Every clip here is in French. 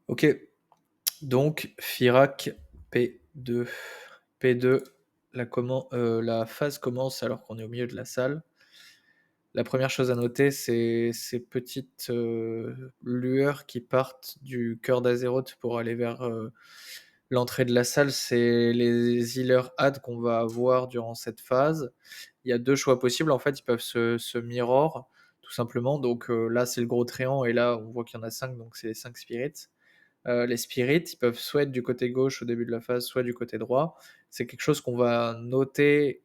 Ok, donc Firac P2. P2, la phase commence alors qu'on est au milieu de la salle. La première chose à noter, c'est ces petites lueurs qui partent du cœur d'Azeroth pour aller vers l'entrée de la salle. C'est les healers add qu'on va avoir durant cette phase. Il y a deux choix possibles. En fait, ils peuvent se mirror, tout simplement. Donc là, c'est le gros tréant, et là, on voit qu'il y en a 5, donc c'est les 5 spirits. Les spirits, ils peuvent soit être du côté gauche au début de la phase, soit du côté droit. C'est quelque chose qu'on va noter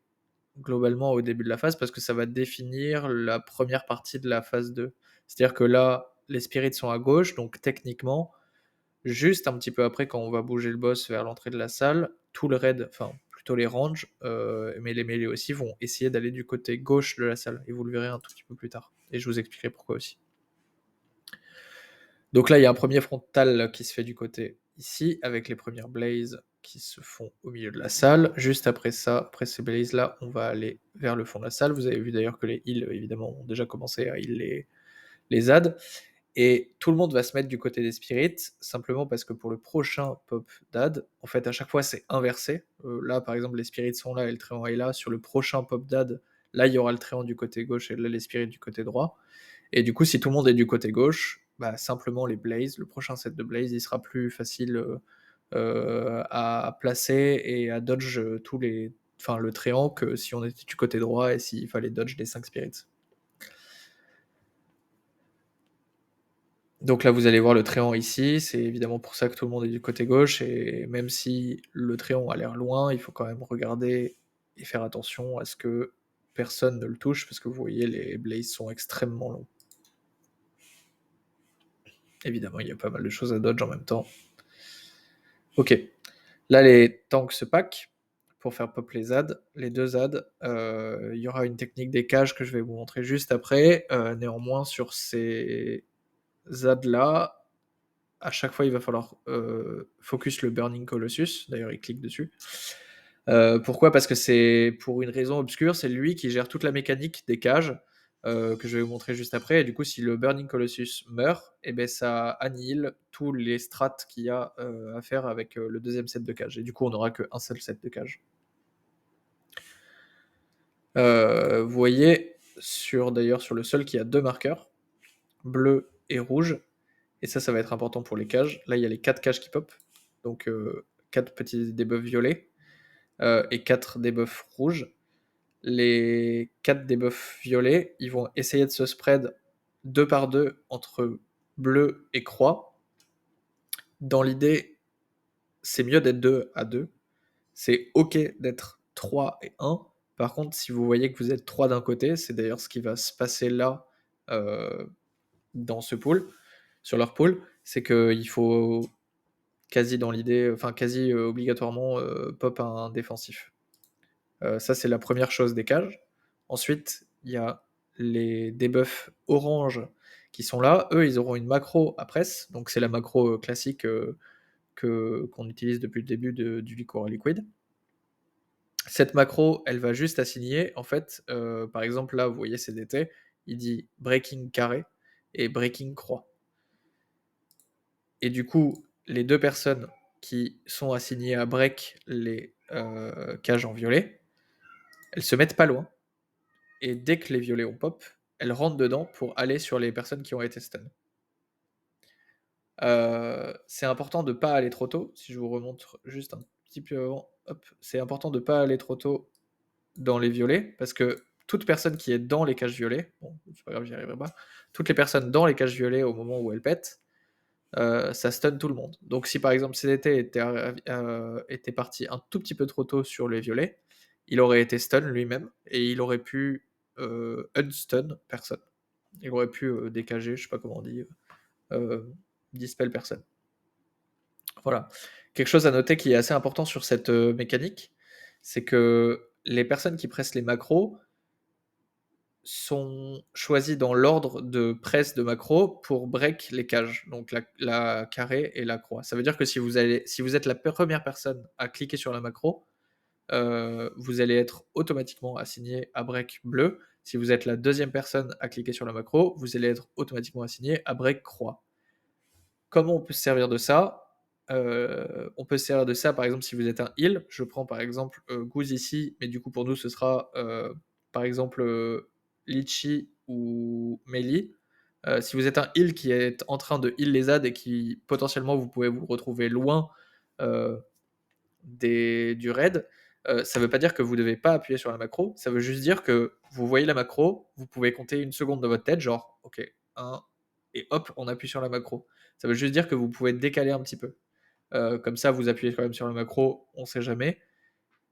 globalement au début de la phase parce que ça va définir la première partie de la phase 2. C'est-à-dire que là, les spirits sont à gauche, donc techniquement, juste un petit peu après, quand on va bouger le boss vers l'entrée de la salle, tout le raid, enfin plutôt les ranges, mais les mêlées aussi, vont essayer d'aller du côté gauche de la salle. Et vous le verrez un tout petit peu plus tard. Et je vous expliquerai pourquoi aussi. Donc là, il y a un premier frontal qui se fait du côté ici, avec les premières blazes qui se font au milieu de la salle. Juste après ça, après ces blazes-là, on va aller vers le fond de la salle. Vous avez vu d'ailleurs que les heals, évidemment, ont déjà commencé à heal les adds. Et tout le monde va se mettre du côté des spirits, simplement parce que pour le prochain pop d'ad, en fait, à chaque fois, c'est inversé. Là, par exemple, les spirits sont là et le tréant est là. Sur le prochain pop d'ad, là, il y aura le tréant du côté gauche et là, les spirits du côté droit. Et du coup, si tout le monde est du côté gauche, bah, simplement les Blaze, le prochain set de Blaze, il sera plus facile à placer et à dodge enfin, le tréant que si on était du côté droit et s'il fallait dodge les 5 spirits. Donc là, vous allez voir le tréant ici, c'est évidemment pour ça que tout le monde est du côté gauche, et même si le tréant a l'air loin, il faut quand même regarder et faire attention à ce que personne ne le touche, parce que vous voyez, les Blazes sont extrêmement longs. Évidemment, il y a pas mal de choses à dodge en même temps. Ok, là les tanks se pack pour faire pop les ZAD, les deux ZAD. Il y aura une technique des cages que je vais vous montrer juste après. Néanmoins, sur ces ZAD là, à chaque fois il va falloir focus le Burning Colossus. D'ailleurs, il clique dessus. Pourquoi? Parce que c'est pour une raison obscure, c'est lui qui gère toute la mécanique des cages. Que je vais vous montrer juste après. Et du coup, si le Burning Colossus meurt, et ben ça annihile tous les strats qu'il y a à faire avec le deuxième set de cages. Et du coup, on n'aura qu'un seul set de cages. Vous voyez, d'ailleurs sur le seul qui a deux marqueurs, bleu et rouge. Et ça va être important pour les cages. Là, il y a les 4 cages qui pop. Donc 4 petits debuffs violets et 4 debuffs rouges. Les 4 debuffs violets, ils vont essayer de se spread 2 par 2 entre bleu et croix. Dans l'idée, c'est mieux d'être 2 à 2. C'est ok d'être 3 et 1. Par contre, si vous voyez que vous êtes 3 d'un côté, c'est d'ailleurs ce qui va se passer là dans ce pool, sur leur pool, c'est qu'il faut quasi dans l'idée, enfin quasi obligatoirement pop un défensif. Ça, c'est la première chose des cages. Ensuite, il y a les debuffs orange qui sont là. Eux, ils auront une macro à presse. Donc, c'est la macro classique qu'on utilise depuis le début du Liquor Liquid. Cette macro, elle va juste assigner, en fait, par exemple, là, vous voyez CDT, il dit breaking carré et breaking croix. Et du coup, les deux personnes qui sont assignées à break les cages en violet, elles se mettent pas loin. Et dès que les violets ont pop, elles rentrent dedans pour aller sur les personnes qui ont été stun. C'est important de pas aller trop tôt. Si je vous remonte juste un petit peu avant, hop, c'est important de pas aller trop tôt dans les violets, parce que toute personne qui est dans les cages violets, bon, c'est pas grave, j'y arriverai pas, toutes les personnes dans les cages violets au moment où elles pètent, ça stun tout le monde. Donc si par exemple CDT était parti un tout petit peu trop tôt sur les violets, il aurait été stun lui-même, et il aurait pu unstun personne. Il aurait pu décager, je sais pas comment on dit, dispel personne. Voilà. Quelque chose à noter qui est assez important sur cette mécanique, c'est que les personnes qui pressent les macros sont choisies dans l'ordre de presse de macro pour break les cages, donc la carré et la croix. Ça veut dire que si vous êtes la première personne à cliquer sur la macro, vous allez être automatiquement assigné à break bleu. Si vous êtes la deuxième personne à cliquer sur la macro, vous allez être automatiquement assigné à break croix. comment on peut se servir de ça? On peut se servir de ça, par exemple, si vous êtes un heal. Je prends par exemple, Goose ici, mais du coup pour nous ce sera, par exemple, Litchi ou Melee. Si vous êtes un heal qui est en train de heal les ZAD et qui potentiellement vous pouvez vous retrouver loin, heu, du raid, ça veut pas dire que vous devez pas appuyer sur la macro, ça veut juste dire que vous voyez la macro, vous pouvez compter 1 seconde dans votre tête, genre: «OK, 1» et hop, on appuie sur la macro. Ça veut juste dire que vous pouvez décaler un petit peu. Comme ça, vous appuyez quand même sur la macro, on sait jamais.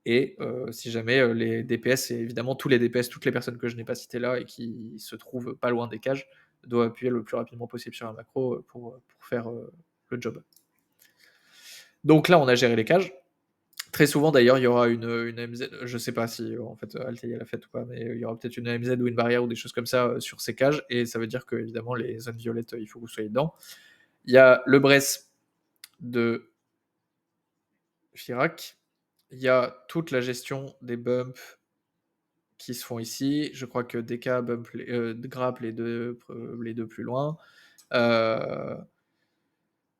Et si jamais les DPS, et évidemment tous les DPS, toutes les personnes que je n'ai pas citées là et qui se trouvent pas loin des cages, doivent appuyer le plus rapidement possible sur la macro pour faire le job. Donc là, on a géré les cages. Très souvent d'ailleurs, il y aura une AMZ, je sais pas si en fait Altaïa l'a fait ou pas, mais il y aura peut-être une AMZ ou une barrière ou des choses comme ça sur ces cages, et ça veut dire que évidemment les zones violettes, il faut que vous soyez dedans. Il y a le Bress de Chirac. Il y a toute la gestion des bumps qui se font ici. Je crois que DK bump grappe les deux plus loin.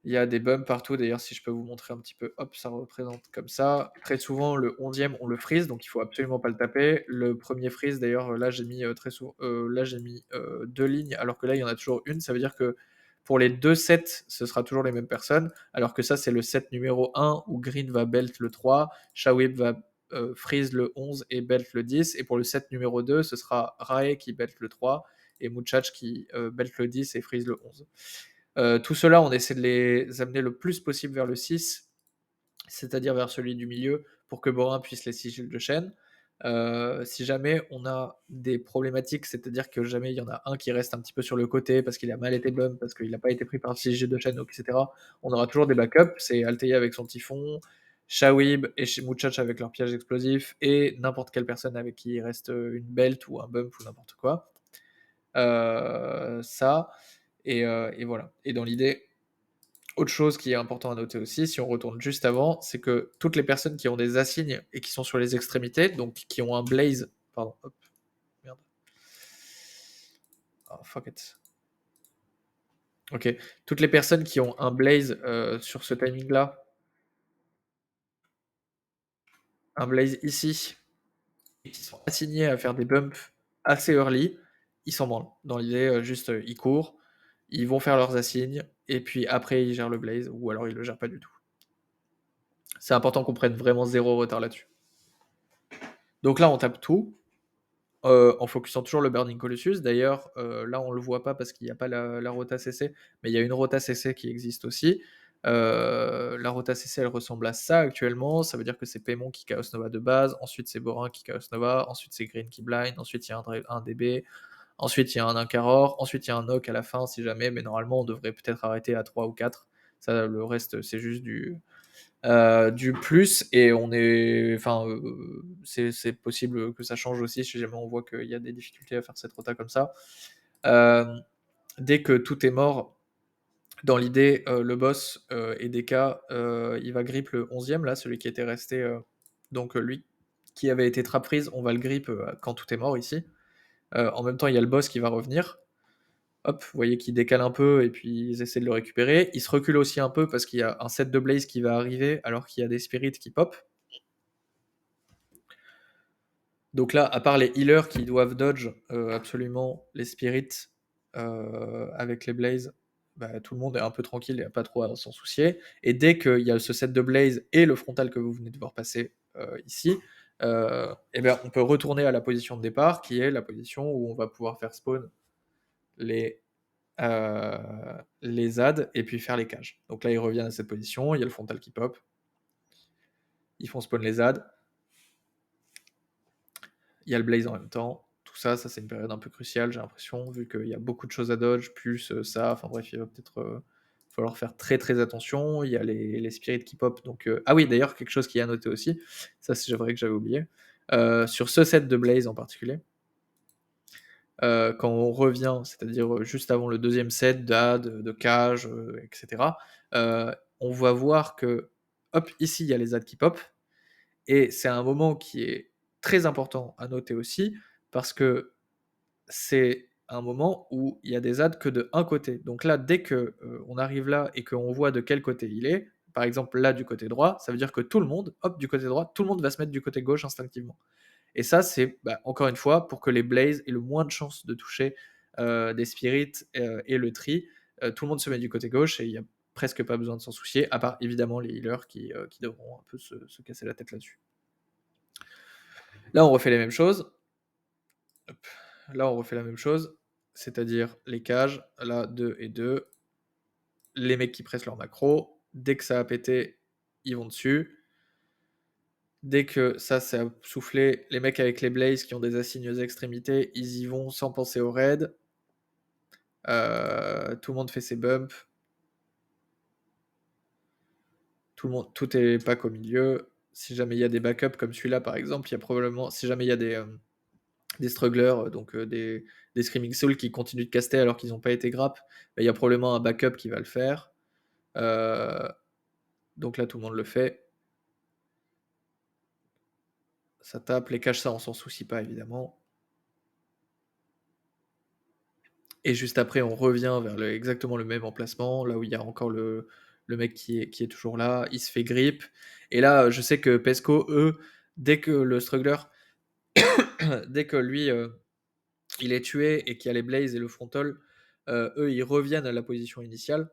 Il y a des bumps partout. D'ailleurs, si je peux vous montrer un petit peu, hop, ça représente comme ça. Très souvent, le 11e, on le freeze, donc il faut absolument pas le taper. Le premier freeze, d'ailleurs, là, j'ai mis très souvent, là, j'ai mis 2 lignes, alors que là, il y en a toujours une. Ça veut dire que pour les 2 sets, ce sera toujours les mêmes personnes, alors que ça, c'est le set numéro 1 où Green va belt le 3, Shawib va freeze le 11 et belt le 10. Et pour le set numéro 2, ce sera Rae qui belt le 3 et Muchach qui belt le 10 et freeze le 11. Tout cela, on essaie de les amener le plus possible vers le 6, c'est-à-dire vers celui du milieu, pour que Borin puisse les sigils de chaîne. Si jamais on a des problématiques, c'est-à-dire que jamais il y en a un qui reste un petit peu sur le côté parce qu'il a mal été bump, parce qu'il n'a pas été pris par le sigil de chaîne, etc., on aura toujours des backups. C'est Alteia avec son typhon, Shawib et Muchach avec leur piège explosif, et n'importe quelle personne avec qui il reste une belt ou un bump ou n'importe quoi. Ça, et voilà. Et dans l'idée, autre chose qui est important à noter aussi, si on retourne juste avant, c'est que toutes les personnes qui ont des assignes et qui sont sur les extrémités, donc qui ont un blaze, pardon, hop, merde. Oh, fuck it. Ok, toutes les personnes qui ont un blaze sur ce timing-là, un blaze ici, et qui sont assignés à faire des bumps assez early, ils s'en branlent. Dans l'idée, juste ils courent, ils vont faire leurs assignes, et puis après ils gèrent le blaze, ou alors ils le gèrent pas du tout. C'est important qu'on prenne vraiment zéro retard là-dessus. Donc là, on tape tout, en focusant toujours le Burning Colossus. D'ailleurs, là, on le voit pas parce qu'il n'y a pas la rota CC, mais il y a une rota CC qui existe aussi. La rota CC, elle ressemble à ça actuellement. Ça veut dire que c'est Paimon qui Chaos Nova de base, ensuite c'est Borin qui Chaos Nova, ensuite c'est Green qui blind, ensuite il y a un DB, ensuite il y a un Incaror, ensuite il y a un Nock à la fin si jamais, mais normalement on devrait peut-être arrêter à 3 ou 4. Ça, le reste, c'est juste du plus, et on est, enfin, c'est possible que ça change aussi si jamais on voit qu'il y a des difficultés à faire cette rota comme ça. Dès que tout est mort, dans l'idée, le boss et DK, il va grip le 11e, là, celui qui était resté, donc lui qui avait été trap freeze, on va le grip quand tout est mort ici. En même temps, il y a le boss qui va revenir. Hop, vous voyez qu'il décale un peu et puis ils essaient de le récupérer. Il se recule aussi un peu parce qu'il y a un set de blaze qui va arriver alors qu'il y a des spirits qui pop. Donc là, à part les healers qui doivent dodge absolument les spirits avec les blazes, bah, tout le monde est un peu tranquille et a pas trop à s'en soucier. Et dès qu'il y a ce set de blaze et le frontal que vous venez de voir passer ici, eh ben, on peut retourner à la position de départ, qui est la position où on va pouvoir faire spawn les, euh, les ZAD et puis faire les cages. Donc là, ils reviennent à cette position, il y a le frontal qui pop, ils font spawn les ZAD, il y a le blaze en même temps. Tout ça, c'est une période un peu cruciale, j'ai l'impression, vu qu'il y a beaucoup de choses à dodge, plus ça, enfin bref, il va peut-être falloir faire très très attention. Il y a les spirits qui pop. Donc, ah oui, d'ailleurs, quelque chose qui est à noter aussi, ça c'est vrai que j'avais oublié. Sur ce set de blaze en particulier, quand on revient, c'est-à-dire juste avant le deuxième set d'AD, de cage, etc., on va voir que, hop, ici il y a les AD qui pop, et c'est un moment qui est très important à noter aussi, parce que c'est un moment où il y a des adds que de un côté. Donc là, dès que on arrive là et qu'on voit de quel côté il est, par exemple là du côté droit, ça veut dire que tout le monde, hop, du côté droit, tout le monde va se mettre du côté gauche instinctivement. Et ça, c'est encore une fois pour que les Blaze aient le moins de chances de toucher des Spirits et le Tri. Tout le monde se met du côté gauche et il n'y a presque pas besoin de s'en soucier, à part évidemment les healers qui devront un peu se casser la tête là-dessus. Là, on refait les mêmes choses. Hop. Là, on refait la même chose, c'est-à-dire les cages, là, 2 et 2. Les mecs qui pressent leur macro, dès que ça a pété, ils vont dessus. Dès que ça a soufflé, les mecs avec les blazes qui ont des assignes aux extrémités, ils y vont sans penser au raid. Tout le monde fait ses bumps. Tout est pack au milieu. Si jamais il y a des backups comme celui-là par exemple, il y a probablement, si jamais il y a des strugglers, donc des Screaming Souls qui continuent de caster alors qu'ils n'ont pas été grapp, il y a probablement un backup qui va le faire. Donc là, tout le monde le fait. Ça tape, les caches, ça, on s'en soucie pas, évidemment. Et juste après, on revient vers exactement le même emplacement, là où il y a encore le mec qui est toujours là, il se fait grip. Et là, je sais que Pesco, eux, dès que le struggler, dès que lui, il est tué et qu'il y a les Blaze et le frontal, eux, ils reviennent à la position initiale.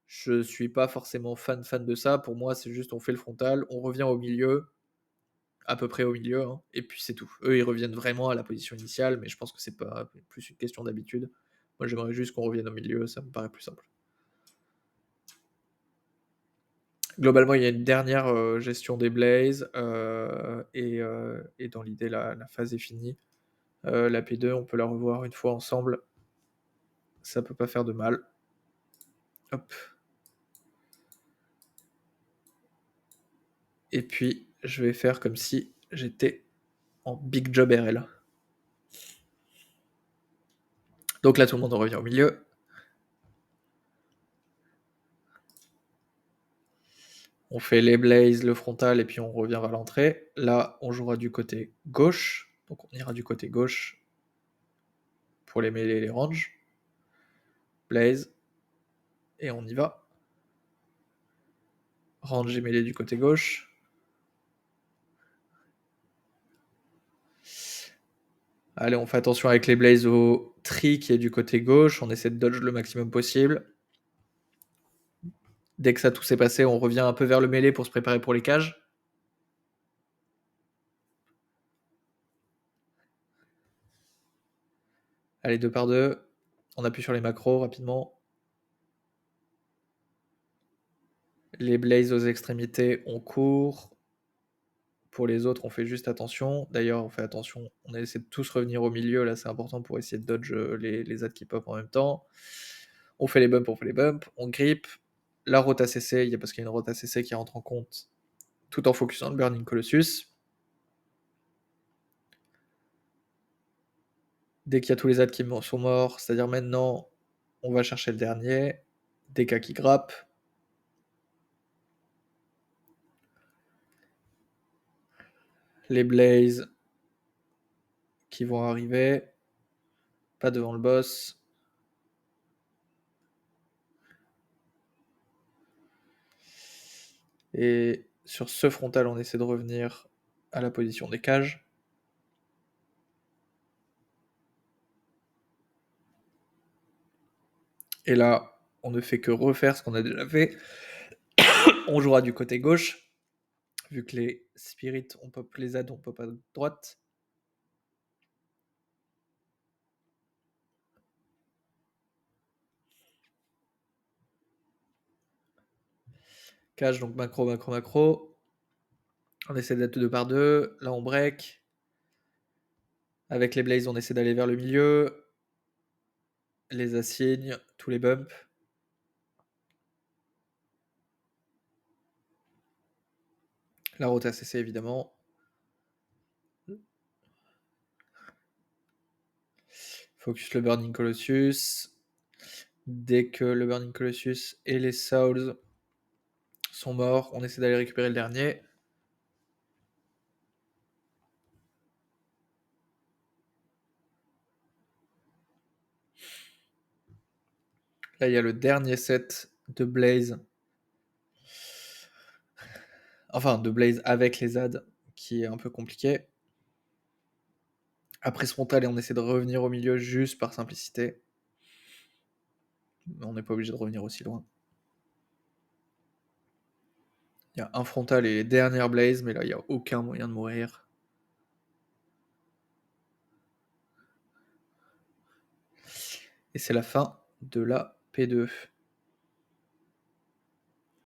Je suis pas forcément fan de ça. Pour moi, c'est juste on fait le frontal, on revient au milieu, à peu près au milieu, hein, et puis c'est tout. Eux, ils reviennent vraiment à la position initiale, mais je pense que c'est pas plus une question d'habitude. Moi, j'aimerais juste qu'on revienne au milieu, ça me paraît plus simple. Globalement, il y a une dernière gestion des Blazes, et dans l'idée, la phase est finie. La P2, on peut la revoir une fois ensemble. Ça peut pas faire de mal. Hop. Et puis, je vais faire comme si j'étais en big job RL. Donc là, tout le monde en revient au milieu. On fait les blazes, le frontal, et puis on revient vers l'entrée. Là, on jouera du côté gauche. Donc on ira du côté gauche pour les mêlées et les ranges. Blaze. Et on y va. Range et mêlée du côté gauche. Allez, on fait attention avec les blazes au tri qui est du côté gauche. On essaie de dodge le maximum possible. Dès que ça tout s'est passé, on revient un peu vers le mêlée pour se préparer pour les cages. Allez, 2 par 2. On appuie sur les macros rapidement. Les blazes aux extrémités, on court. Pour les autres, on fait juste attention. D'ailleurs, on fait attention. On essaie de tous revenir au milieu. Là, c'est important pour essayer de dodge les adds qui pop en même temps. On fait les bumps, on grip. La rota CC, parce qu'il y a une rota CC qui rentre en compte, tout en focusant le Burning Colossus. Dès qu'il y a tous les adds qui sont morts, c'est-à-dire maintenant, on va chercher le dernier. DK qui grappe. Les Blaze qui vont arriver. Pas devant le boss. Et sur ce frontal, on essaie de revenir à la position des cages. Et là, on ne fait que refaire ce qu'on a déjà fait. On jouera du côté gauche, vu que les spirits, on pop les adds, on pop à droite. Cage, donc macro, macro, macro. On essaie d'être 2 par 2. Là, on break. Avec les blazes, on essaie d'aller vers le milieu. Les assignes, tous les bumps. La route ACC, évidemment. Focus le Burning Colossus. Dès que le Burning Colossus et les Souls sont morts, on essaie d'aller récupérer le dernier. Là, il y a le dernier set de Blaze. Enfin, de Blaze avec les ZAD, qui est un peu compliqué. Après ce frontal, et on essaie de revenir au milieu juste par simplicité. Mais on n'est pas obligé de revenir aussi loin. Il y a un frontal et les dernières Blaze, mais là, il n'y a aucun moyen de mourir. Et c'est la fin de la P2.